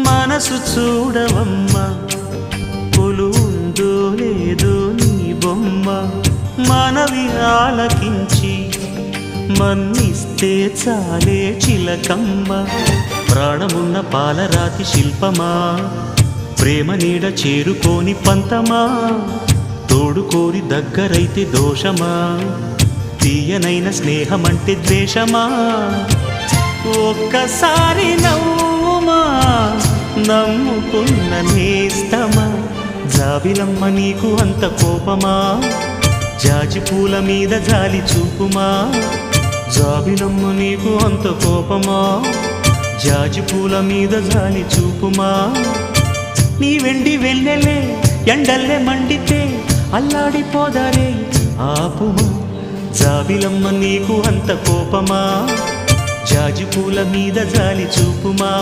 మనసు చూడవమ్మా కొలుందో లేదో నీ బొమ్మ మనవి ఆలకించి మన్నిస్తే చాలే చిలకమ్మ ప్రాణమున్న పాలరాతి శిల్పమా ప్రేమ నీడ చేరుకోని పంతమా తోడుకోరి దగ్గరైతే దోషమా తీయనైన స్నేహమంటే ద్వేషమా ఒక్కసారి నవ్వుమా నమ్ముకున్న నేస్తమా జాబిలమ్మ నీకు అంత కోపమా జాజి పూల మీద జాలి చూపుమా జాబిలమ్మ నీకు అంత కోపమా జాజి పూల మీద జాలి చూపుమా నీ వెండి వెళ్ళలే ఎండల్లే మండితే అల్లాడిపోదారే ఆపుమా జాబిలమ్మ నీకు అంత కోపమా జాజి పూల మీద జాలి చూపుమా